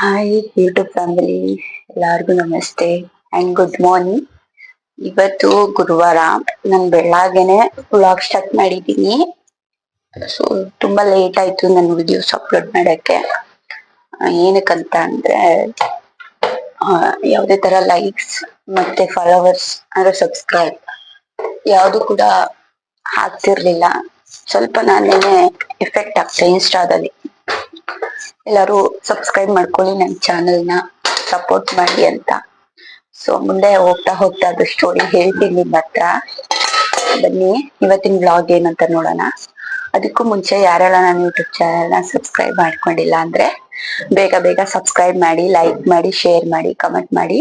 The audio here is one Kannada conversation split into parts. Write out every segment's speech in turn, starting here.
ಹಾಯ್ ಯೂಟ್ಯೂಬ್ ಫ್ಯಾಮಿಲಿ, ಎಲ್ಲರಿಗೂ ನಮಸ್ತೆ ಆ್ಯಂಡ್ ಗುಡ್ ಮಾರ್ನಿಂಗ್. ಇವತ್ತು ಗುರುವಾರ, ನಾನು ಬೆಳಗ್ಗೆನೆ ವ್ಲಾಗ್ ಸ್ಟಾರ್ಟ್ ಮಾಡಿದ್ದೀನಿ. ಸೊ ತುಂಬಾ ಲೇಟ್ ಆಯ್ತು ನನ್ನ ವಿಡಿಯೋಸ್ ಅಪ್ಲೋಡ್ ಮಾಡೋಕ್ಕೆ. ಏನಕ್ಕಂತ ಅಂದ್ರೆ ಯಾವುದೇ ತರ ಲೈಕ್ಸ್ ಮತ್ತೆ ಫಾಲೋವರ್ಸ್ ಅಂದ್ರೆ ಸಬ್ಸ್ಕ್ರೈಬ್ ಯಾವುದು ಕೂಡ ಆಗ್ತಿರ್ಲಿಲ್ಲ. ಸ್ವಲ್ಪ ನಾನೇನೆ ಎಫೆಕ್ಟ್ ಆಗ್ತದೆ ಇನ್ಸ್ಟಾದಲ್ಲಿ. ಎಲ್ಲರೂ ಸಬ್ಸ್ಕ್ರೈಬ್ ಮಾಡ್ಕೊಳ್ಳಿ, ನನ್ನ ಚಾನೆಲ್ನ ಸಪೋರ್ಟ್ ಮಾಡಿ ಅಂತ. ಸೊ ಮುಂದೆ ಹೋಗ್ತಾ ಹೋಗ್ತಾ ಅದು ಸ್ಟೋರಿ ಹೇಳ್ತೀನಿ ನಿಮ್ಮ ಹತ್ರ. ಬನ್ನಿ ಇವತ್ತಿನ ಬ್ಲಾಗ್ ಏನಂತ ನೋಡೋಣ. ಅದಕ್ಕೂ ಮುಂಚೆ ಯಾರೆಲ್ಲ ನನ್ನ ಯೂಟ್ಯೂಬ್ ಚಾನೆಲ್ನ ಸಬ್ಸ್ಕ್ರೈಬ್ ಮಾಡ್ಕೊಂಡಿಲ್ಲ ಅಂದ್ರೆ ಬೇಗ ಬೇಗ ಸಬ್ಸ್ಕ್ರೈಬ್ ಮಾಡಿ, ಲೈಕ್ ಮಾಡಿ, ಶೇರ್ ಮಾಡಿ, ಕಮೆಂಟ್ ಮಾಡಿ.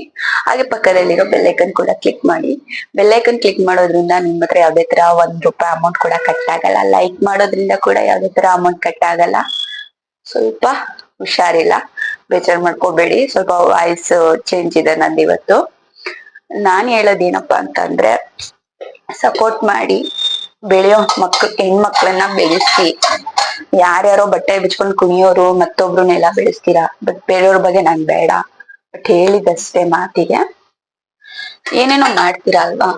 ಹಾಗೆ ಪಕ್ಕದಲ್ಲಿರೋ ಬೆಲ್ಲೈಕನ್ ಕೂಡ ಕ್ಲಿಕ್ ಮಾಡಿ. ಬೆಲ್ಲೈಕನ್ ಕ್ಲಿಕ್ ಮಾಡೋದ್ರಿಂದ ನಿಮ್ಮ ಹತ್ರ ಯಾವುದೇ ತರ ₹1 ಅಮೌಂಟ್ ಕೂಡ ಕಟ್ ಆಗಲ್ಲ. ಲೈಕ್ ಮಾಡೋದ್ರಿಂದ ಕೂಡ ಯಾವುದೇ ತರ ಅಮೌಂಟ್ ಕಟ್ ಆಗಲ್ಲ. ಸ್ವಲ್ಪ ಹುಷಾರಿಲ್ಲ, ಬೇಜಾರ್ ಮಾಡ್ಕೋಬೇಡಿ. ಸ್ವಲ್ಪ ವಾಯ್ಸ್ ಚೇಂಜ್ ಇದೆ ನಂದು ಇವತ್ತು. ನಾನ್ ಹೇಳೋದೇನಪ್ಪಾ ಅಂತಂದ್ರೆ, ಸಪೋರ್ಟ್ ಮಾಡಿ, ಬೆಳೆಯೋ ಹೆಣ್ಮಕ್ಳನ್ನ ಬೆಳೆಸಿ. ಯಾರ್ಯಾರೋ ಬಟ್ಟೆ ಬಿಚ್ಕೊಂಡು ಕುಣಿಯೋರು ಮತ್ತೊಬ್ರನ್ನೆಲ್ಲ ಬೆಳೆಸ್ತೀರಾ, ಬಟ್ ಬೇರೆಯವ್ರ ಬಗ್ಗೆ ನಂಗೆ ಬೇಡ. ಬಟ್ ಹೇಳಿದಷ್ಟೇ ಮಾತಿಗೆ. ಏನೇನೋ ಮಾಡ್ತೀರಾ ಅಲ್ವಾ.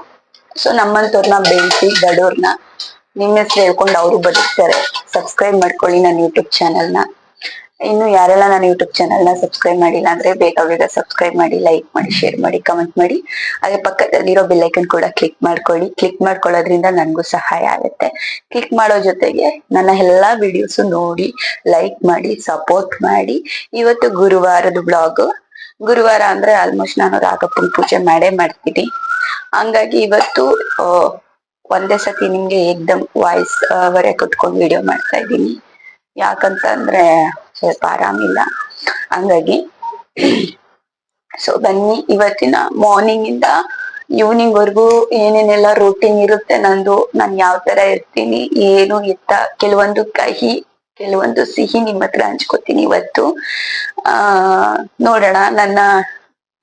ಸೊ ನಮ್ಮಂತವ್ರನ್ನ ಬೆಳೆಸಿ, ಬಡವ್ರನ್ನ ನಿಮ್ಮ ಹೆಸರು ಹೇಳ್ಕೊಂಡು ಅವರು ಬದುಕ್ತಾರೆ. ಸಬ್ಸ್ಕ್ರೈಬ್ ಮಾಡ್ಕೊಳ್ಳಿ ನನ್ನ ಯೂಟ್ಯೂಬ್ ಚಾನೆಲ್ನ. ಇನ್ನು ಯಾರೆಲ್ಲ ನನ್ನ ಯೂಟ್ಯೂಬ್ ಚಾನೆಲ್ನ ಸಬ್ಸ್ಕ್ರೈಬ್ ಮಾಡಿಲ್ಲ ಅಂದ್ರೆ ಬೇಗ ಬೇಗ ಸಬ್ಸ್ಕ್ರೈಬ್ ಮಾಡಿ, ಲೈಕ್ ಮಾಡಿ, ಶೇರ್ ಮಾಡಿ, ಕಮೆಂಟ್ ಮಾಡಿ. ಹಾಗೆ ಪಕ್ಕದಲ್ಲಿರೋ ಬೆಲ್ಲೈಕನ್ ಕೂಡ ಕ್ಲಿಕ್ ಮಾಡ್ಕೊಳ್ಳಿ. ಕ್ಲಿಕ್ ಮಾಡ್ಕೊಳ್ಳೋದ್ರಿಂದ ನನಗೂ ಸಹಾಯ ಆಗುತ್ತೆ. ಕ್ಲಿಕ್ ಮಾಡೋ ಜೊತೆಗೆ ನನ್ನ ಎಲ್ಲಾ ವಿಡಿಯೋಸ್ ನೋಡಿ, ಲೈಕ್ ಮಾಡಿ, ಸಪೋರ್ಟ್ ಮಾಡಿ. ಇವತ್ತು ಗುರುವಾರದ ಬ್ಲಾಗ್. ಗುರುವಾರ ಅಂದ್ರೆ ಆಲ್ಮೋಸ್ಟ್ ನಾನು ರಾಘಪ್ಪನ ಪೂಜೆ ಮಾಡೇ ಮಾಡ್ತೀನಿ. ಹಂಗಾಗಿ ಇವತ್ತು ಒಂದೇ ಸತಿ ನಿಮ್ಗೆ ಏಕ್ದಮ್ ವಾಯ್ಸ್ ವರೆ ಕುತ್ಕೊಂಡು ವಿಡಿಯೋ ಮಾಡ್ತಾ ಇದ್ದೀನಿ. ಯಾಕಂತ ಅಂದ್ರೆ ಸ್ವಲ್ಪ ಆರಾಮಿಲ್ಲ, ಹಂಗಾಗಿ. ಸೊ ಬನ್ನಿ, ಇವತ್ತಿನ ಮಾರ್ನಿಂಗ್ ಇಂದ ಈವ್ನಿಂಗ್ ವರ್ಗು ಏನೇನೆಲ್ಲ ರೂಟೀನ್ ಇರುತ್ತೆ ನಂದು, ನಾನು ಯಾವ ತರ ಇರ್ತೀನಿ, ಏನು ಎತ್ತ, ಕೆಲವೊಂದು ಕಹಿ ಕೆಲವೊಂದು ಸಿಹಿ ನಿಮ್ಮ ಹತ್ರ ಹಂಚ್ಕೋತೀನಿ ಇವತ್ತು. ನೋಡೋಣ ನನ್ನ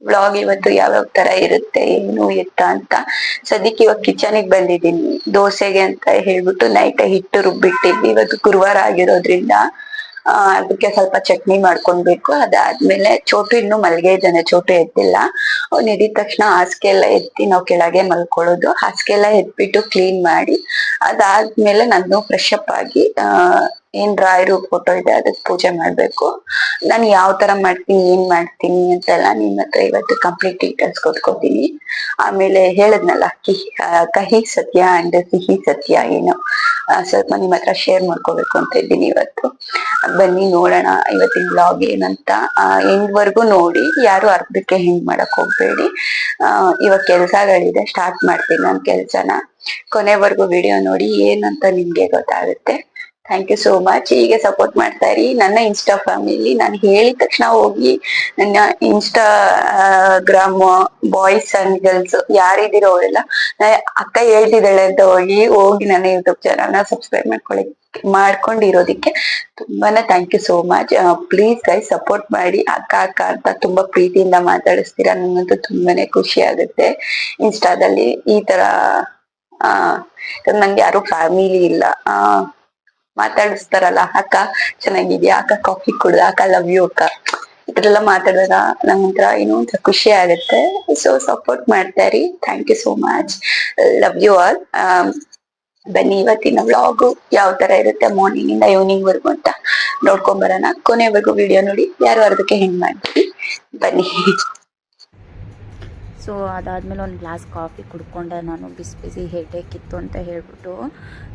ವ್ಲಾಗ್ ಇವತ್ತು ಯಾವ್ಯಾವ ತರ ಇರುತ್ತೆ, ಏನು ಎತ್ತ ಅಂತ. ಸದ್ಯಕ್ಕೆ ಇವಾಗ ಕಿಚನಿಗೆ ಬಂದಿದ್ದೀನಿ. ದೋಸೆಗೆ ಅಂತ ಹೇಳ್ಬಿಟ್ಟು ನೈಟ್ ಹಿಟ್ಟು ರುಬ್ಬಿಟ್ಟಿದ್ವಿ. ಇವತ್ತು ಗುರುವಾರ ಆಗಿರೋದ್ರಿಂದ ಅದಕ್ಕೆ ಸ್ವಲ್ಪ ಚಟ್ನಿ ಮಾಡ್ಕೊಳ್ಬೇಕು. ಅದಾದ್ಮೇಲೆ ಚೋಟು ಇನ್ನು ಮಲ್ಗೆ ಇದ್ದಾನೆ, ಚೋಟು ಎದ್ದಿಲ್ಲ. ಅವ್ನು ಎದ್ದಿದ ತಕ್ಷಣ ಹಾಸಿಗೆ ಎಲ್ಲ ಎತ್ತಿ ನಾವು ಕೆಳಗೆ ಮಲ್ಕೊಳ್ಳೋದು. ಹಾಸಿಗೆ ಎಲ್ಲ ಎತ್ಬಿಟ್ಟು ಕ್ಲೀನ್ ಮಾಡಿ, ಅದಾದ್ಮೇಲೆ ನಾನು ಫ್ರೆಶ್ ಅಪ್ ಆಗಿ ಏನ್ ರಾಯರು ಫೋಟೋ ಇದೆ ಅದಕ್ಕೆ ಪೂಜೆ ಮಾಡ್ಬೇಕು. ನಾನು ಯಾವ ತರ ಮಾಡ್ತೀನಿ, ಏನ್ ಮಾಡ್ತೀನಿ ಅಂತೆಲ್ಲ ನಿಮ್ಮ ಹತ್ರ ಇವತ್ತು ಕಂಪ್ಲೀಟ್ ಡೀಟೇಲ್ಸ್ ಕೊಟ್ಕೋತೀನಿ. ಆಮೇಲೆ ಹೇಳದ್ನಲ್ಲ, ಕಹಿ ಸತ್ಯ ಅಂಡ್ ಸಿಹಿ ಸತ್ಯ ಏನು ಸ್ವಲ್ಪ ನಿಮ್ಮ ಹತ್ರ ಶೇರ್ ಮಾಡ್ಕೋಬೇಕು ಅಂತ ಇದ್ದೀನಿ ಇವತ್ತು. ಬನ್ನಿ ನೋಡೋಣ ಇವತ್ತಿನ ಬ್ಲಾಗ್ ಏನಂತ. ಎಂಡ್ ವರ್ಗು ನೋಡಿ, ಯಾರು ಅರ್ಧಕ್ಕೆ ಹಿಂಗ್ ಮಾಡಕ್ ಹೋಗ್ಬೇಡಿ. ಇವಾಗ ಕೆಲ್ಸಗಳಿದೆ, ಸ್ಟಾರ್ಟ್ ಮಾಡ್ತೀನಿ ನಾನು ಕೆಲ್ಸನ. ಕೊನೆವರೆಗೂ ವಿಡಿಯೋ ನೋಡಿ, ಏನಂತ ನಿಮ್ಗೆ ಗೊತ್ತಾಗುತ್ತೆ. Thank you so much. ಹೀಗೆ ಸಪೋರ್ಟ್ ಮಾಡ್ತಾ ಇರಿ ನನ್ನ ಇನ್ಸ್ಟಾ ಫ್ಯಾಮಿಲಿ. ನಾನು ಹೇಳಿದ ತಕ್ಷಣ ಹೋಗಿ ನನ್ನ ಇನ್ಸ್ಟಾಗ್ರಾಮ್ ಬಾಯ್ಸ್ ಅಂಡ್ ಗರ್ಲ್ಸ್ ಯಾರಿದ್ದೀರೋ ಅವರೆಲ್ಲ, ಅಕ್ಕ ಹೇಳ್ತಿದ್ದಾಳೆ ಅಂತ ಹೋಗಿ ನನ್ನ ಯೂಟ್ಯೂಬ್ ಚಾನಲ್ನ ಸಬ್ಸ್ಕ್ರೈಬ್ ಮಾಡ್ಕೊಂಡಿರೋದಿಕ್ಕೆ ತುಂಬಾನೇ thank you so much. Please guys support ಮಾಡಿ. ಅಕ್ಕ ಅಕ್ಕ ಅಂತ ತುಂಬಾ ಪ್ರೀತಿಯಿಂದ ಮಾತಾಡಿಸ್ತೀರಾ, ನಂಗಂತೂ ತುಂಬಾನೇ ಖುಷಿ ಆಗುತ್ತೆ. ಇನ್ಸ್ಟಾದಲ್ಲಿ ಈ ತರ ನಂಗೆ ಯಾರು ಫ್ಯಾಮಿಲಿ ಇಲ್ಲ, ಮಾತಾಡಿಸ್ತಾರಲ್ಲ, ಅಕ್ಕ ಚೆನ್ನಾಗಿದ್ಯಾ, ಅಕ್ಕ ಕಾಫಿ ಕುಡ್ದ, ಅಕ್ಕ ಲವ್ ಯು ಅಕ್ಕ, ಇದ್ರೆಲ್ಲ ಮಾತಾಡಿದಾಗ ನಂಗೊಂಥರ ಏನೋ ಒಂಥರ ಖುಷಿ ಆಗುತ್ತೆ. ಸೊ ಸಪೋರ್ಟ್ ಮಾಡ್ತಾ ಇರಿ. Thank you so much. Love you all. ಬನ್ನಿ ಇವತ್ತಿನ ವ್ಲಾಗು ಯಾವ ತರ ಇರುತ್ತೆ ಮಾರ್ನಿಂಗ್ ಇಂದ ಈವ್ನಿಂಗ್ ವರ್ಗು ಅಂತ ನೋಡ್ಕೊಂಡ್ ಬರೋಣ. ಕೊನೆವರೆಗೂ ವಿಡಿಯೋ ನೋಡಿ, ಯಾರು ಅರ್ಧಕ್ಕೆ ಹೆಂಗ್ ಮಾಡ್ತೀವಿ ಬನ್ನಿ. ಸೊ ಅದಾದಮೇಲೆ ಒಂದು ಗ್ಲಾಸ್ ಕಾಫಿ ಕುಡ್ಕೊಂಡೆ ನಾನು. ಬಿಸಿ ಬಿಸಿ ಹೆಡ್ಡೇಕಿತ್ತು ಅಂತ ಹೇಳ್ಬಿಟ್ಟು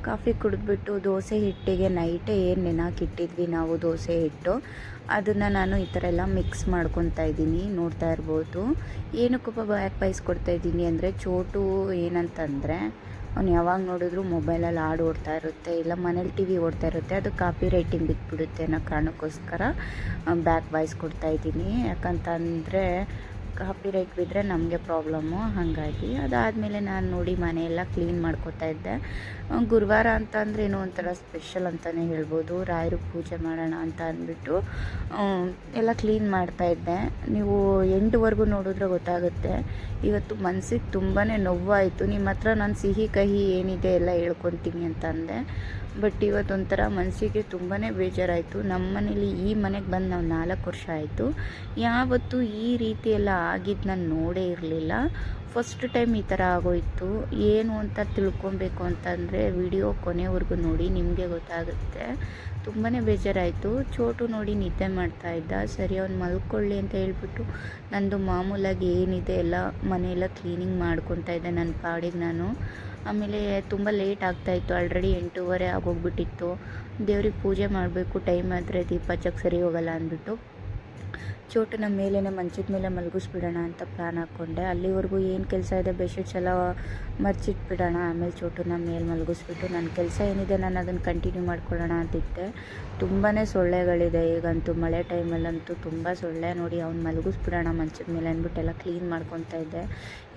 ಕಾಫಿ ಕುಡಿದ್ಬಿಟ್ಟು, ದೋಸೆ ಹಿಟ್ಟಿಗೆ ನೈಟೇ ಏನು ನೆನಾಕಿಟ್ಟಿದ್ವಿ ನಾವು ದೋಸೆ ಹಿಟ್ಟು, ಅದನ್ನು ನಾನು ಈ ಥರ ಎಲ್ಲ ಮಿಕ್ಸ್ ಮಾಡ್ಕೊತಾ ಇದ್ದೀನಿ. ನೋಡ್ತಾ ಇರ್ಬೋದು. ಏನಕ್ಕಪ್ಪ ಬ್ಯಾಕ್ ಬಾಯಿಸ್ಕೊಡ್ತಾ ಇದ್ದೀನಿ ಅಂದರೆ, ಚೋಟು ಏನಂತಂದರೆ ಅವ್ನು ಯಾವಾಗ ನೋಡಿದ್ರು ಮೊಬೈಲಲ್ಲಿ ಹಾಡು ಓಡ್ತಾ ಇರುತ್ತೆ, ಇಲ್ಲ ಮನೇಲಿ ಟಿ ವಿ ಓಡ್ತಾ ಇರುತ್ತೆ, ಅದು ಕಾಪಿ ರೈಟಿಂಗ್ ಬಿದ್ದುಬಿಡುತ್ತೆ ಅನ್ನೋ ಕಾರಣಕ್ಕೋಸ್ಕರ ಬ್ಯಾಕ್ ವಾಯ್ಸ್ ಕೊಡ್ತಾ ಇದ್ದೀನಿ. ಯಾಕಂತಂದರೆ ಕಾಪಿ ರೈಟ್ ಬಿದ್ದರೆ ನಮಗೆ ಪ್ರಾಬ್ಲಮ್ಮು. ಹಾಗಾಗಿ ಅದಾದಮೇಲೆ ನಾನು ನೋಡಿ ಮನೆಯೆಲ್ಲ ಕ್ಲೀನ್ ಮಾಡ್ಕೋತಾ ಇದ್ದೆ. ಗುರುವಾರ ಅಂತ ಅಂದರೆ ಏನೋ ಒಂಥರ ಸ್ಪೆಷಲ್ ಅಂತಲೇ ಹೇಳ್ಬೋದು. ರಾಯರು ಪೂಜೆ ಮಾಡೋಣ ಅಂತ ಅಂದ್ಬಿಟ್ಟು ಎಲ್ಲ ಕ್ಲೀನ್ ಮಾಡ್ತಾಯಿದ್ದೆ. ನೀವು ಎಂಟುವರೆಗೂ ನೋಡಿದ್ರೆ ಗೊತ್ತಾಗುತ್ತೆ. ಇವತ್ತು ಮನಸ್ಸಿಗೆ ತುಂಬಾ ನೋವಾಯಿತು. ನಿಮ್ಮ ಹತ್ರ ನಾನು ಸಿಹಿ ಕಹಿ ಏನಿದೆ ಎಲ್ಲ ಹೇಳ್ಕೊತೀನಿ ಅಂತ ಅಂದೆ. ಬಟ್ ಇವತ್ತೊಂಥರ ಮನಸ್ಸಿಗೆ ತುಂಬಾ ಬೇಜಾರಾಯಿತು. ನಮ್ಮ ಮನೇಲಿ ಈ ಮನೆಗೆ ಬಂದು ನಾವು 4 ವರ್ಷ ಆಯಿತು. ಯಾವತ್ತೂ ಈ ರೀತಿ ಎಲ್ಲ ಆಗಿದ್ದು ನಾನು ನೋಡೇ ಇರಲಿಲ್ಲ. ಫಸ್ಟ್ ಟೈಮ್ ಈ ಥರ ಆಗೋಯಿತು. ಏನು ಅಂತ ತಿಳ್ಕೊಬೇಕು ಅಂತಂದರೆ ವಿಡಿಯೋ ಕೊನೆವರೆಗೂ ನೋಡಿ, ನಿಮಗೆ ಗೊತ್ತಾಗುತ್ತೆ. ತುಂಬಾ ಬೇಜಾರಾಯಿತು. ಚೋಟು ನೋಡಿ ನಿದ್ದೆ ಮಾಡ್ತಾಯಿದ್ದ. ಸರಿ ಅವ್ನು ಮಲ್ಕೊಳ್ಳಿ ಅಂತ ಹೇಳ್ಬಿಟ್ಟು ನಂದು ಮಾಮೂಲಾಗಿ ಏನಿದೆ ಎಲ್ಲ ಮನೆಯೆಲ್ಲ ಕ್ಲೀನಿಂಗ್ ಮಾಡ್ಕೊತಾ ಇದ್ದೆ ನನ್ನ ಪಾಡಿಗೆ ನಾನು. ಆಮೇಲೆ ತುಂಬ ಲೇಟ್ ಆಗ್ತಾಯಿತ್ತು, ಆಲ್ರೆಡಿ 8:30 ಆಗೋಗ್ಬಿಟ್ಟಿತ್ತು. ದೇವ್ರಿಗೆ ಪೂಜೆ ಮಾಡಬೇಕು, ಟೈಮ್ ಆದರೆ ದೀಪ ಹಚ್ಚಕ್ಕೆ ಸರಿ ಹೋಗಲ್ಲ ಅಂದ್ಬಿಟ್ಟು ಚೋಟನ ಮೇಲೇ ಮಂಚದ ಮೇಲೆ ಮಲಗಿಸ್ಬಿಡೋಣ ಅಂತ ಪ್ಲ್ಯಾನ್ ಹಾಕ್ಕೊಂಡೆ. ಅಲ್ಲಿವರೆಗೂ ಏನು ಕೆಲಸ ಇದೆ ಬೆಡ್ಶೀಟ್ಸ್ ಎಲ್ಲ ಮರ್ಚಿಟ್ಬಿಡೋಣ, ಆಮೇಲೆ ಚೋಟನ ಮೇಲೆ ಮಲಗಿಸ್ಬಿಟ್ಟು ನನ್ನ ಕೆಲಸ ಏನಿದೆ ನಾನು ಅದನ್ನು ಕಂಟಿನ್ಯೂ ಮಾಡ್ಕೊಳ್ಳೋಣ ಅಂತಿದ್ದೆ. ತುಂಬಾ ಸೊಳ್ಳೆಗಳಿದೆ ಈಗಂತೂ, ಮಳೆ ಟೈಮಲ್ಲಂತೂ ತುಂಬ ಸೊಳ್ಳೆ. ನೋಡಿ ಅವ್ನು ಮಲಗಿಸ್ಬಿಡೋಣ ಮಂಚದ ಮೇಲೆ ಅಂದ್ಬಿಟ್ಟು ಎಲ್ಲ ಕ್ಲೀನ್ ಮಾಡ್ಕೊತಾ ಇದ್ದೆ.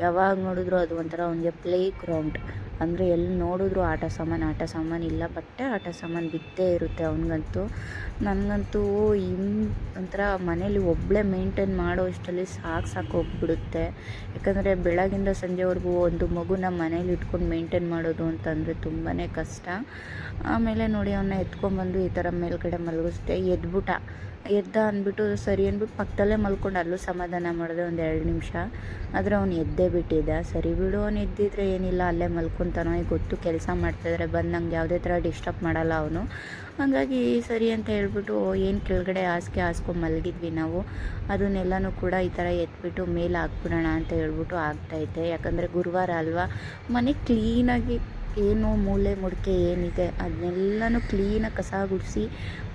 ಯಾವಾಗ ನೋಡಿದ್ರು ಅದು ಒಂಥರ ಅವನಿಗೆ ಪ್ಲೇ ಗ್ರೌಂಡ್, ಅಂದರೆ ಎಲ್ಲಿ ನೋಡಿದ್ರು ಆಟ ಸಾಮಾನು ಇಲ್ಲ, ಬಟ್ಟೆ ಆಟ ಸಾಮಾನು ಬಿದ್ದೇ ಇರುತ್ತೆ ಅವನಿಗಂತೂ. ನನಗಂತೂ ಒಂಥರ ಮನೇಲಿ ಒಬ್ಬಳೇ ಮೇಂಟೈನ್ ಮಾಡೋ ಅಷ್ಟರಲ್ಲಿ ಸಾಕು ಹೋಗ್ಬಿಡುತ್ತೆ. ಯಾಕಂದರೆ ಬೆಳಗಿಂದ ಸಂಜೆವರೆಗೂ ಒಂದು ಮಗುನ ಮನೇಲಿ ಇಟ್ಕೊಂಡು ಮೇಂಟೈನ್ ಮಾಡೋದು ಅಂತಂದರೆ ತುಂಬಾ ಕಷ್ಟ. ಆಮೇಲೆ ನೋಡಿ ಅವನ್ನ ಎತ್ಕೊಂಡ್ಬಂದು ಈ ಥರ ಮೇಲ್ಗಡೆ ಮಲಗಿಸ್ದೆ. ಎದ್ದ ಅಂದ್ಬಿಟ್ಟು ಸರಿ ಅಂದ್ಬಿಟ್ಟು ಪಕ್ಕದಲ್ಲೇ ಮಲ್ಕೊಂಡು ಅಲ್ಲೂ ಸಮಾಧಾನ ಮಾಡಿದೆ ಒಂದು 2 ನಿಮಿಷ. ಆದರೆ ಅವ್ನು ಎದ್ದೇ ಬಿಟ್ಟಿದ್ದ. ಸರಿ ಬಿಡು, ಅವ್ನು ಎದ್ದಿದ್ರೆ ಏನಿಲ್ಲ, ಅಲ್ಲೇ ಮಲ್ಕೊತಾನೋ, ಈಗ ಗೊತ್ತು ಕೆಲಸ ಮಾಡ್ತಾಯಿದ್ರೆ ಬಂದು ನಂಗೆ ಯಾವುದೇ ಥರ ಡಿಸ್ಟರ್ಬ್ ಮಾಡಲ್ಲ ಅವನು. ಹಾಗಾಗಿ ಸರಿ ಅಂತ ಹೇಳ್ಬಿಟ್ಟು ಏನು ಕೆಳಗಡೆ ಹಾಸಿಗೆ ಹಾಸ್ಕೊಂಡು ಮಲಗಿದ್ವಿ ನಾವು, ಅದನ್ನೆಲ್ಲನೂ ಕೂಡ ಈ ಥರ ಎತ್ಬಿಟ್ಟು ಮೇಲೆ ಹಾಕ್ಬಿಡೋಣ ಅಂತ ಹೇಳ್ಬಿಟ್ಟು ಆಗ್ತಾಯಿದ್ದೆ. ಯಾಕಂದರೆ ಗುರುವಾರ ಅಲ್ವಾ, ಮನೆ ಕ್ಲೀನಾಗಿ ಏನು ಮೂಲೆ ಮುಡಿಕೆ ಏನಿದೆ ಅದನ್ನೆಲ್ಲನೂ ಕ್ಲೀನಾಗಿ ಕಸ ಗುಡಿಸಿ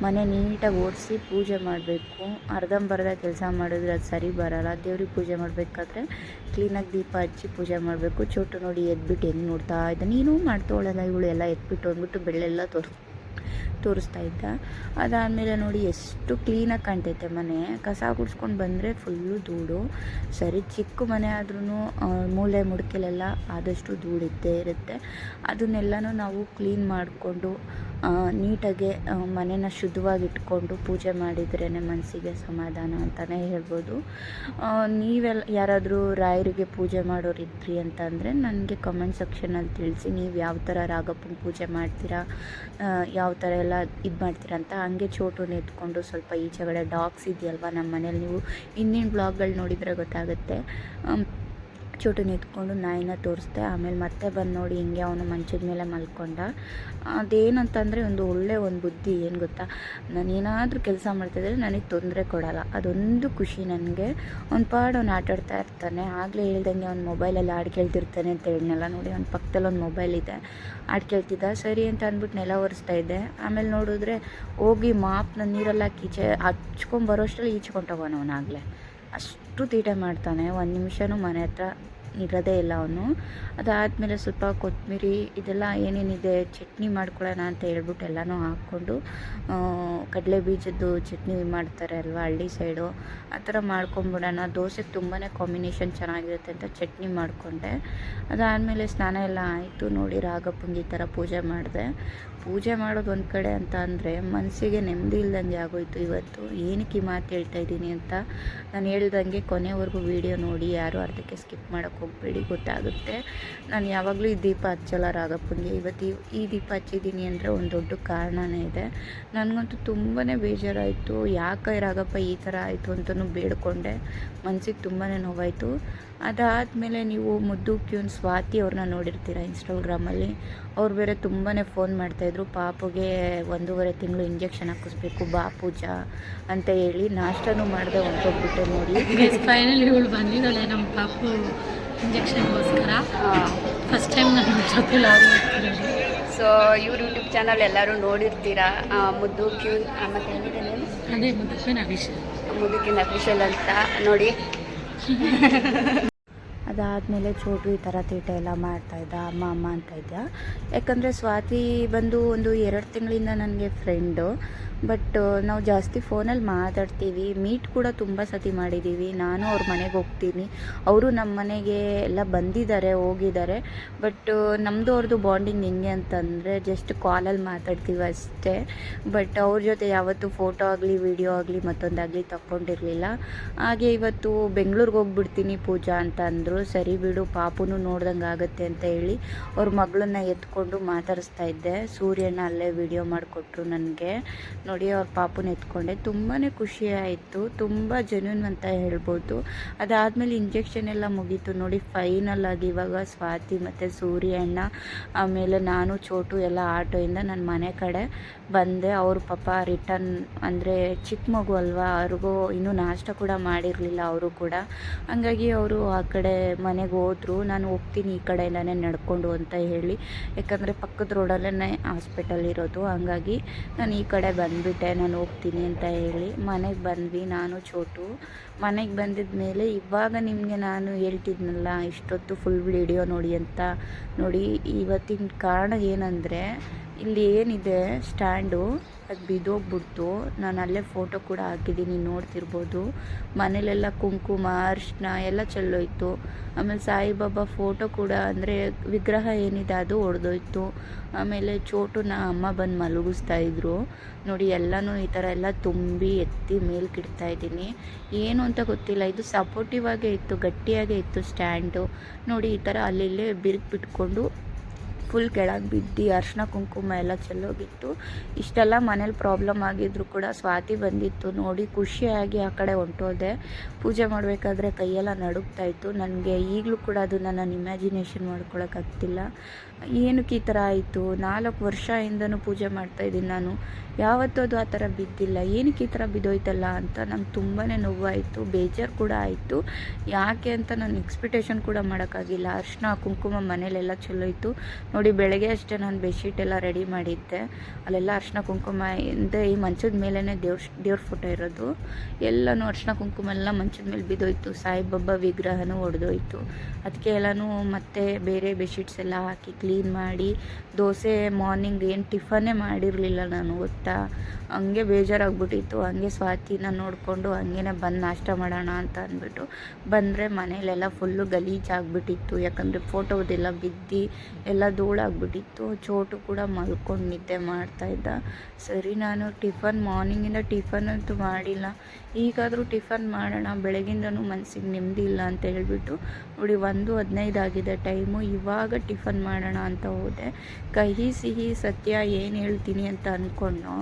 ಮನೆ ನೀಟಾಗಿ ಓಡಿಸಿ ಪೂಜೆ ಮಾಡಬೇಕು. ಅರ್ಧಂಬರ್ಧ ಕೆಲಸ ಮಾಡಿದ್ರೆ ಅದು ಸರಿ ಬರೋಲ್ಲ. ದೇವ್ರಿಗೆ ಪೂಜೆ ಮಾಡಬೇಕಾದ್ರೆ ಕ್ಲೀನಾಗಿ ದೀಪ ಹಚ್ಚಿ ಪೂಜೆ ಮಾಡಬೇಕು. ಚೋಟು ನೋಡಿ ಎದ್ಬಿಟ್ಟು ಹೆಂಗೆ ನೋಡ್ತಾ ಇದ್ದ, ನೀನು ಮಾಡ್ತೋಳಲ್ಲ ಇವಳು ಎಲ್ಲ ಎತ್ಬಿಟ್ಟು ಅಂದ್ಬಿಟ್ಟು ಬೆಳ್ಳೆಲ್ಲ ತೋರಿಸ್ತಾ ಇದ್ದ. ಅದಾದಮೇಲೆ ನೋಡಿ ಎಷ್ಟು ಕ್ಲೀನಾಗಿ ಕಾಣ್ತೈತೆ ಮನೆ. ಕಸ ಗುಡಿಸ್ಕೊಂಡು ಬಂದರೆ ಫುಲ್ಲು ಧೂಳು. ಸರಿ ಚಿಕ್ಕ ಮನೆ ಆದ್ರೂ ಮೂಲೆ ಮುಡ್ಕೆಲೆಲ್ಲ ಆದಷ್ಟು ಧೂಳು ಇದ್ದೇ ಇರುತ್ತೆ. ಅದನ್ನೆಲ್ಲನೂ ನಾವು ಕ್ಲೀನ್ ಮಾಡಿಕೊಂಡು ನೀಟಾಗಿ ಮನೇನ ಶುದ್ಧವಾಗಿ ಇಟ್ಕೊಂಡು ಪೂಜೆ ಮಾಡಿದ್ರೇ ಮನಸ್ಸಿಗೆ ಸಮಾಧಾನ ಅಂತಲೇ ಹೇಳ್ಬೋದು. ನೀವೆಲ್ಲ ಯಾರಾದರೂ ರಾಯರಿಗೆ ಪೂಜೆ ಮಾಡೋರಿದ್ರಿ ಅಂತಂದರೆ ನನಗೆ ಕಮೆಂಟ್ ಸೆಕ್ಷನಲ್ಲಿ ತಿಳಿಸಿ, ನೀವು ಯಾವ ಥರ ರಾಘಪ್ಪನ ಪೂಜೆ ಮಾಡ್ತೀರಾ, ಯಾವ ಥರ ಎಲ್ಲ ಇದು ಮಾಡ್ತೀರಾ ಅಂತ. ಹಂಗೆ ಚೋಟುನ ಎತ್ಕೊಂಡು ಸ್ವಲ್ಪ ಈಚೆಗಡೆ ಡಾಗ್ಸ್ ಇದೆಯಲ್ವ ನಮ್ಮ ಮನೇಲಿ, ನೀವು ಹಿಂದಿನ ಬ್ಲಾಗ್ಗಳು ನೋಡಿದರೆ ಗೊತ್ತಾಗುತ್ತೆ. ಚೋಟುನ ಎತ್ಕೊಂಡು ನಾಯಿನ ತೋರಿಸ್ದೆ. ಆಮೇಲೆ ಮತ್ತೆ ಬಂದು ನೋಡಿ ಹಿಂಗೆ ಅವನು ಮಂಚದ ಮೇಲೆ ಮಲ್ಕೊಂಡ. ಅದೇನಂತಂದರೆ ಒಂದು ಬುದ್ಧಿ ಏನು ಗೊತ್ತಾ, ನಾನೇನಾದರೂ ಕೆಲಸ ಮಾಡ್ತಾಯಿದ್ರೆ ನನಗೆ ತೊಂದರೆ ಕೊಡೋಲ್ಲ, ಅದೊಂದು ಖುಷಿ ನನಗೆ. ಅವ್ನ ಪಾಡು ಅವ್ನು ಆಟಾಡ್ತಾ ಇರ್ತಾನೆ. ಆಗಲೇ ಹೇಳ್ದಂಗೆ ಅವ್ನು ಮೊಬೈಲಲ್ಲಿ ಹಾಡು ಕೇಳ್ತಿರ್ತಾನೆ ಅಂತ ಹೇಳಿದ್ನಲ್ಲ, ನೋಡಿ ಅವ್ನ ಪಕ್ಕದಲ್ಲಿ ಒಂದು ಮೊಬೈಲ್ ಇದೆ, ಹಾಡು ಕೇಳ್ತಿದ್ದ. ಸರಿ ಅಂತ ಅಂದ್ಬಿಟ್ಟು ನೆಲ ಒರೆಸ್ತಾ ಇದ್ದೆ. ಆಮೇಲೆ ನೋಡಿದ್ರೆ ಹೋಗಿ ಮಾಪ್ನ ನೀರೆಲ್ಲ ಹಚ್ಕೊಂಬರೋಷ್ಟರಲ್ಲಿ ಈಚ್ಕೊಂಡೋಗೋನು ಅವನಾಗಲೇ. ಅಷ್ಟು ತೀಟೆ ಮಾಡ್ತಾನೆ, 1 ನಿಮಿಷನೂ ಮನೆ ಹತ್ರ ಇರೋದೇ ಇಲ್ಲ ಅವನು. ಅದಾದಮೇಲೆ ಸ್ವಲ್ಪ ಕೊತ್ತಂಬರಿ ಇದೆಲ್ಲ ಏನೇನಿದೆ ಚಟ್ನಿ ಮಾಡ್ಕೊಳ್ಳೋಣ ಅಂತ ಹೇಳ್ಬಿಟ್ಟು ಎಲ್ಲನೂ ಹಾಕ್ಕೊಂಡು, ಕಡಲೆ ಬೀಜದ್ದು ಚಟ್ನಿ ಮಾಡ್ತಾರೆ ಅಲ್ವಾ ಹಳ್ಳಿ ಸೈಡು, ಆ ಥರ ಮಾಡ್ಕೊಂಬಿಡೋಣ, ದೋಸೆಗೆ ತುಂಬಾ ಕಾಂಬಿನೇಷನ್ ಚೆನ್ನಾಗಿರುತ್ತೆ ಅಂತ ಚಟ್ನಿ ಮಾಡಿಕೊಂಡೆ. ಅದಾದಮೇಲೆ ಸ್ನಾನ ಎಲ್ಲ ಆಯಿತು. ನೋಡಿ ರಾಘಪ್ಪಂಗೆ ಈ ಥರ ಪೂಜೆ ಮಾಡಿದೆ. ಪೂಜೆ ಮಾಡೋದು ಒಂದು ಕಡೆ ಅಂತ ಅಂದರೆ ಮನಸ್ಸಿಗೆ ನೆಮ್ಮದಿ ಇಲ್ದಂಗೆ ಆಗೋಯ್ತು ಇವತ್ತು. ಏನಕ್ಕೆ ಈ ಮಾತು ಹೇಳ್ತಾ ಇದ್ದೀನಿ ಅಂತ ನಾನು ಹೇಳ್ದಂಗೆ ಕೊನೆವರೆಗೂ ವೀಡಿಯೋ ನೋಡಿ, ಯಾರು ಅರ್ಧಕ್ಕೆ ಸ್ಕಿಪ್ ಮಾಡೋಕ್ಕೆ ಹೋಗಬೇಡಿ, ಗೊತ್ತಾಗುತ್ತೆ. ನಾನು ಯಾವಾಗಲೂ ಈ ದೀಪ ಹಚ್ಚಲ್ಲ ರಾಘಪ್ಪನಿಗೆ. ಇವತ್ತು ಈ ದೀಪ ಹಚ್ಚಿದ್ದೀನಿ ಅಂದರೆ ಒಂದು ದೊಡ್ಡ ಕಾರಣನೇ ಇದೆ. ನನಗಂತೂ ತುಂಬಾ ಬೇಜಾರಾಯಿತು. ಯಾಕೆ ರಾಘಪ್ಪ ಈ ಥರ ಆಯಿತು ಅಂತಲೂ ಬೇಡ್ಕೊಂಡೆ. ಮನಸ್ಸಿಗೆ ತುಂಬಾ ನೋವಾಯಿತು. ಅದಾದಮೇಲೆ ನೀವು ಮುದ್ದು ಕ್ಯೂನ್ ಸ್ವಾತಿ ಅವ್ರನ್ನ ನೋಡಿರ್ತೀರ ಇನ್ಸ್ಟಾಗ್ರಾಮಲ್ಲಿ. ಅವ್ರು ಬೇರೆ ತುಂಬಾ ಫೋನ್ ಮಾಡ್ತಾಯಿದ್ರು. ಪಾಪುಗೆ 1.5 ತಿಂಗಳು ಇಂಜೆಕ್ಷನ್ ಹಾಕಿಸ್ಬೇಕು ಬಾ ಪೂಜಾ ಅಂತ ಹೇಳಿ ನಾಷ್ಟನೂ ಮಾಡಿದೆ, ಹೊಂಟೋಗ್ಬಿಟ್ಟೆ ನೋಡಿ. ಫೈನಲಿ ಇವಳು ಬಂದಿದ್ದಾಳೆ ನಮ್ಮ ಪಾಪು ಇಂಜೆಕ್ಷನ್ಗೋಸ್ಕರ. ಫಸ್ಟ್ ಟೈಮ್ ನಾನು ಜೊತೆಲಿ ಆಗ್ತಿರೋದು. ಸೊ ಇವ್ರ ಯೂಟ್ಯೂಬ್ ಚಾನಲ್ ಎಲ್ಲರೂ ನೋಡಿರ್ತೀರಾ, ಮುದ್ದು ಕ್ಯೂನ್ ಮತ್ತು ಏನಿದೆ ನೇಮ್, ಅದೇ ಮುದ್ದಕ್ಕಿನ ಅಫಿಷಿಯಲ್ ಅಂತ ನೋಡಿ. ಅದಾದಮೇಲೆ ಚೋಟು ಈ ಥರ ತೀಟೆ ಎಲ್ಲ ಮಾಡ್ತಾಯಿದ್ದ, ಅಮ್ಮ ಅಂತ ಇದ್ದ. ಯಾಕಂದರೆ ಸ್ವಾತಿ ಬಂದು ಒಂದು 2 ತಿಂಗಳಿಂದ ನನಗೆ ಫ್ರೆಂಡು. ಬಟ್ ನಾವು ಜಾಸ್ತಿ ಫೋನಲ್ಲಿ ಮಾತಾಡ್ತೀವಿ, ಮೀಟ್ ಕೂಡ ತುಂಬ ಸತಿ ಮಾಡಿದ್ದೀವಿ. ನಾನು ಅವ್ರ ಮನೆಗೆ ಹೋಗ್ತೀನಿ, ಅವರು ನಮ್ಮ ಮನೆಗೆ ಎಲ್ಲ ಬಂದಿದ್ದಾರೆ, ಹೋಗಿದ್ದಾರೆ. ಬಟ್ ನಮ್ಮದು ಅವ್ರದ್ದು ಬಾಂಡಿಂಗ್ ಹೆಂಗೆ ಅಂತಂದರೆ ಜಸ್ಟ್ ಕಾಲಲ್ಲಿ ಮಾತಾಡ್ತೀವಿ ಅಷ್ಟೇ. ಬಟ್ ಅವ್ರ ಜೊತೆ ಯಾವತ್ತೂ ಫೋಟೋ ಆಗಲಿ ವಿಡಿಯೋ ಆಗಲಿ ಮತ್ತೊಂದಾಗಲಿ ತಗೊಂಡಿರಲಿಲ್ಲ. ಹಾಗೆ ಇವತ್ತು ಬೆಂಗಳೂರಿಗೆ ಹೋಗ್ಬಿಡ್ತೀನಿ ಪೂಜಾ ಅಂತ ಅಂದರು. ಸರಿ ಬಿಡು, ಪಾಪುನು ನೋಡ್ದಂಗೆ ಆಗುತ್ತೆ ಅಂತ ಹೇಳಿ ಅವ್ರ ಮಗಳನ್ನ ಎತ್ಕೊಂಡು ಮಾತಾಡಿಸ್ತಾ ಇದ್ದೆ. ಸೂರ್ಯನ ಅಲ್ಲೇ ವಿಡಿಯೋ ಮಾಡಿಕೊಟ್ರು ನನಗೆ. ನೋಡಿ ಅವ್ರ ಪಾಪುನ ಎತ್ಕೊಂಡೆ, ತುಂಬಾ ಖುಷಿ ಆಯಿತು, ತುಂಬ ಜೆನ್ಯೂನ್ ಅಂತ ಹೇಳ್ಬೋದು. ಅದಾದಮೇಲೆ ಇಂಜೆಕ್ಷನ್ ಎಲ್ಲ ಮುಗೀತು ನೋಡಿ. ಫೈನಲ್ ಆಗಿ ಇವಾಗ ಸ್ವಾತಿ ಮತ್ತು ಸೂರ್ಯಣ್ಣ ಆಮೇಲೆ ನಾನು ಚೋಟು ಎಲ್ಲ ಆಟೋಯಿಂದ ನನ್ನ ಮನೆ ಕಡೆ ಬಂದೆ. ಅವ್ರ ಪಾಪ ರಿಟರ್ನ್ ಅಂದರೆ ಚಿಕ್ಕ ಮಗು ಅಲ್ವಾ, ಅವ್ರಿಗೂ ಇನ್ನೂ ನಾಷ್ಟ ಕೂಡ ಮಾಡಿರಲಿಲ್ಲ ಅವರು ಕೂಡ. ಹಂಗಾಗಿ ಅವರು ಆ ಕಡೆ ಮನೆಗೆ ಹೋದರು. ನಾನು ಹೋಗ್ತೀನಿ ಈ ಕಡೆಯಿಂದನೇ ನಡ್ಕೊಂಡು ಅಂತ ಹೇಳಿ, ಯಾಕಂದರೆ ಪಕ್ಕದ ರೋಡಲ್ಲೇ ಹಾಸ್ಪಿಟಲ್ ಇರೋದು. ಹಂಗಾಗಿ ನಾನು ಈ ಕಡೆ ಬಂದುಬಿಟ್ಟೆ, ನಾನು ಹೋಗ್ತೀನಿ ಅಂತ ಹೇಳಿ ಮನೆಗೆ ಬಂದ್ವಿ ನಾನು ಚೋಟು. ಮನೆಗೆ ಬಂದಿದ ಮೇಲೆ ಇವಾಗ ನಿಮಗೆ ನಾನು ಹೇಳ್ತಿದ್ನಲ್ಲ ಇಷ್ಟೊತ್ತು ಫುಲ್ ವಿಡಿಯೋ ನೋಡಿ ಅಂತ. ನೋಡಿ ಇವತ್ತಿನ ಕಾರಣ ಏನಂದರೆ, ಇಲ್ಲಿ ಏನಿದೆ ಸ್ಟ್ಯಾಂಡು ಅದು ಬಿದ್ದೋಗ್ಬಿಡ್ತು. ನಾನು ಅಲ್ಲೇ ಫೋಟೋ ಕೂಡ ಹಾಕಿದ್ದೀನಿ, ನೋಡ್ತಿರ್ಬೋದು. ಮನೇಲೆಲ್ಲ ಕುಂಕುಮ ಅರಿಶಿನ ಎಲ್ಲ ಚೆಲ್ಲೋಯ್ತು. ಆಮೇಲೆ ಸಾಯಿಬಾಬಾ ಫೋಟೋ ಕೂಡ ಅಂದರೆ ವಿಗ್ರಹ ಏನಿದೆ ಅದು ಒಡೆದೋಯ್ತು. ಆಮೇಲೆ ಚೋಟುನ ಅಮ್ಮ ಬಂದು ಮಲಗಿಸ್ತಾಯಿದ್ರು ನೋಡಿ. ಎಲ್ಲನೂ ಈ ಥರ ಎಲ್ಲ ತುಂಬಿ ಎತ್ತಿ ಮೇಲ್ಕಿಡ್ತಾ ಇದ್ದೀನಿ. ಏನು ಅಂತ ಗೊತ್ತಿಲ್ಲ, ಇದು ಸಪೋರ್ಟಿವ್ ಆಗೇ ಇತ್ತು, ಗಟ್ಟಿಯಾಗೇ ಇತ್ತು ಸ್ಟ್ಯಾಂಡು ನೋಡಿ. ಈ ಥರ ಅಲ್ಲಿಲ್ಲೇ ಬಿರುಕು ಬಿಟ್ಕೊಂಡು ಫುಲ್ ಕೆಳಗೆ ಬಿದ್ದು ಅರಿಶಿನ ಕುಂಕುಮ ಎಲ್ಲ ಚೆಲ್ಲೋಗಿತ್ತು. ಇಷ್ಟೆಲ್ಲ ಮನೇಲಿ ಪ್ರಾಬ್ಲಮ್ ಆಗಿದ್ರು ಕೂಡ ಸ್ವಾತಿ ಬಂದಿತ್ತು ನೋಡಿ. ಖುಷಿಯಾಗಿ ಆ ಕಡೆ ಹೊಂಟೋದೆ. ಪೂಜೆ ಮಾಡಬೇಕಾದ್ರೆ ಕೈಯೆಲ್ಲ ನಡುಗ್ತಾಯಿತ್ತು ನನಗೆ. ಈಗಲೂ ಕೂಡ ಅದನ್ನು ನಾನು ಇಮ್ಯಾಜಿನೇಷನ್ ಮಾಡ್ಕೊಳಕ್ಕಾಗ್ತಿಲ್ಲ. ಏನಕ್ಕೆ ಈ ಥರ ಆಯಿತು? 4 ವರ್ಷದಿಂದನೂ ಪೂಜೆ ಮಾಡ್ತಾಯಿದ್ದೀನಿ ನಾನು, ಯಾವತ್ತೂ ಅದು ಆ ಥರ ಬಿದ್ದಿಲ್ಲ. ಏನಕ್ಕೆ ಈ ಥರ ಬಿದ್ದೋಯ್ತಲ್ಲ ಅಂತ ನಂಗೆ ತುಂಬಾ ನೋವಾಯಿತು, ಬೇಜಾರು ಕೂಡ ಆಯಿತು. ಯಾಕೆ ಅಂತ ನಾನು ಎಕ್ಸ್ಪೆಕ್ಟೇಷನ್ ಕೂಡ ಮಾಡೋಕ್ಕಾಗಿಲ್ಲ. ಅರಿಶಿನ ಕುಂಕುಮ ಮನೇಲೆಲ್ಲ ಚೆಲ್ಲೋಯ್ತು ನೋಡಿ. ಬೆಳಗ್ಗೆ ಅಷ್ಟೇ ನಾನು ಬೆಡ್ಶೀಟ್ ಎಲ್ಲ ರೆಡಿ ಮಾಡಿದ್ದೆ, ಅಲ್ಲೆಲ್ಲ ಅರಿಶಿನ ಕುಂಕುಮ ಅಂದರೆ ಈ ಮಂಚದ ಮೇಲೇ ದೇವ್ರ ಫೋಟೋ ಇರೋದು. ಎಲ್ಲನೂ ಅರಿಶಿನ ಕುಂಕುಮ ಎಲ್ಲ ಮಂಚದ ಮೇಲೆ ಬಿದ್ದೋಯ್ತು. ಸಾಯಿಬಾಬಾ ವಿಗ್ರಹನೂ ಒಡೆದೋಯ್ತು. ಅದಕ್ಕೆ ಎಲ್ಲನೂ ಮತ್ತೆ ಬೇರೆ ಬೆಡ್ಶೀಟ್ಸ್ ಎಲ್ಲ ಹಾಕಿ ಕ್ಲೀನ್ ಮಾಡಿ, ದೋಸೆ ಮಾರ್ನಿಂಗ್ ಏನು ಟಿಫನ್ನೇ ಮಾಡಿರಲಿಲ್ಲ ನಾನು ಗೊತ್ತಾ. ಹಂಗೆ ಬೇಜಾರಾಗ್ಬಿಟ್ಟಿತ್ತು. ಹಂಗೆ ಸ್ವಾತಿನ ನೋಡಿಕೊಂಡು ಹಂಗೇ ಬಂದು ನಾಷ್ಟ ಮಾಡೋಣ ಅಂತ ಅಂದ್ಬಿಟ್ಟು ಬಂದರೆ ಮನೇಲೆಲ್ಲ ಫುಲ್ಲು ಗಲೀಜಾಗ್ಬಿಟ್ಟಿತ್ತು. ಯಾಕಂದರೆ ಫೋಟೋದೆಲ್ಲ ಬಿದ್ದು ಎಲ್ಲ ಧೂಳಾಗ್ಬಿಟ್ಟಿತ್ತು. ಚೋಟು ಕೂಡ ಮಲ್ಕೊಂಡು ನಿದ್ದೆ ಮಾಡ್ತಾಯಿದ್ದ. ಸರಿ ನಾನು ಮಾರ್ನಿಂಗಿಂದ ಟಿಫನ್ ಅಂತೂ ಮಾಡಿಲ್ಲ, ಈಗಾದರೂ ಟಿಫನ್ ಮಾಡೋಣ, ಬೆಳಗಿಂದನೂ ಮನಸ್ಸಿಗೆ ನೆಮ್ಮದಿ ಇಲ್ಲ ಅಂತ ಹೇಳ್ಬಿಟ್ಟು ನೋಡಿ 1:15 ಆಗಿದೆ ಟೈಮು. ಇವಾಗ ಟಿಫನ್ ಮಾಡೋಣ ಅಂತ ಹೋದೆ. ಕಹಿ ಸಿಹಿ ಸತ್ಯ ಏನು ಹೇಳ್ತೀನಿ ಅಂತ ಅಂದ್ಕೊಂಡು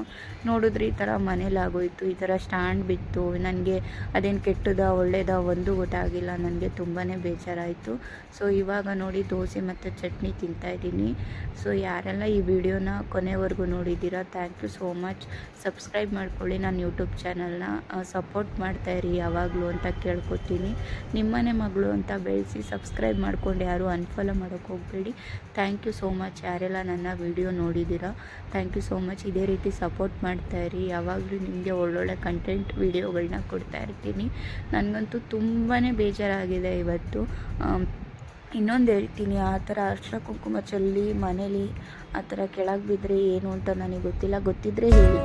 ನೋಡಿದ್ರೆ ಈ ಥರ ಮನೇಲಾಗೋಯ್ತು. ಈ ಥರ ಸ್ಟ್ಯಾಂಡ್ ಬಿತ್ತು. ನನಗೆ ಅದೇನು ಕೆಟ್ಟದ ಒಳ್ಳೇದ ಒಂದು ಗೊತ್ತಾಗಿಲ್ಲ. ನನಗೆ ತುಂಬಾ ಬೇಜಾರಾಯಿತು. ಸೊ ಇವಾಗ ನೋಡಿ ದೋಸೆ ಮತ್ತು ಚಟ್ನಿ ತಿಂತಾಯಿದ್ದೀನಿ. ಸೊ ಯಾರೆಲ್ಲ ಈ ವಿಡಿಯೋನ ಕೊನೆವರೆಗೂ ನೋಡಿದ್ದೀರಾ, thank you so much. Subscribe ಮಾಡ್ಕೊಳ್ಳಿ ನನ್ನ ಯೂಟ್ಯೂಬ್ ಚಾನಲ್ನ, ಸಪೋರ್ಟ್ ಮಾಡ್ತಾಯಿರಿ ಯಾವಾಗಲೂ ಅಂತ ಕೇಳ್ಕೊತೀನಿ. ನಿಮ್ಮನೆ ಮಗಳು ಅಂತ ಬೆಳೆಸಿ ಸಬ್ಸ್ಕ್ರೈಬ್ ಮಾಡ್ಕೊಂಡು ಯಾರು ಅನ್ಫಾಲೋ ಮಾಡೋಕ್ಕೆ ಹೋಗಬೇಡಿ. ಥ್ಯಾಂಕ್ ಯು ಸೋ ಮಚ್ ಯಾರೆಲ್ಲ ನನ್ನ ವಿಡಿಯೋ ನೋಡಿದ್ದೀರಾ, ಥ್ಯಾಂಕ್ ಯು ಸೋ ಮಚ್. ಇದೇ ರೀತಿ ಸಪೋರ್ಟ್ ಮಾಡ್ತಾಯಿರಿ. ಯಾವಾಗಲೂ ನಿಮಗೆ ಒಳ್ಳೊಳ್ಳೆ ಕಂಟೆಂಟ್ ವಿಡಿಯೋಗಳನ್ನ ಕೊಡ್ತಾ ಇರ್ತೀನಿ. ನನಗಂತೂ ತುಂಬಾ ಬೇಜಾರಾಗಿದೆ ಇವತ್ತು. ಇನ್ನೊಂದು ಹೇಳ್ತೀನಿ, ಆ ಥರ ಅರಿಶಿನ ಕುಂಕುಮ ಚೆಲ್ಲಿ ಮನೇಲಿ ಆ ಥರ ಕೆಳಗೆ ಬಿದ್ದರೆ ಏನು ಅಂತ ನನಗೆ ಗೊತ್ತಿಲ್ಲ, ಗೊತ್ತಿದ್ದರೆ ಹೇಳಿ.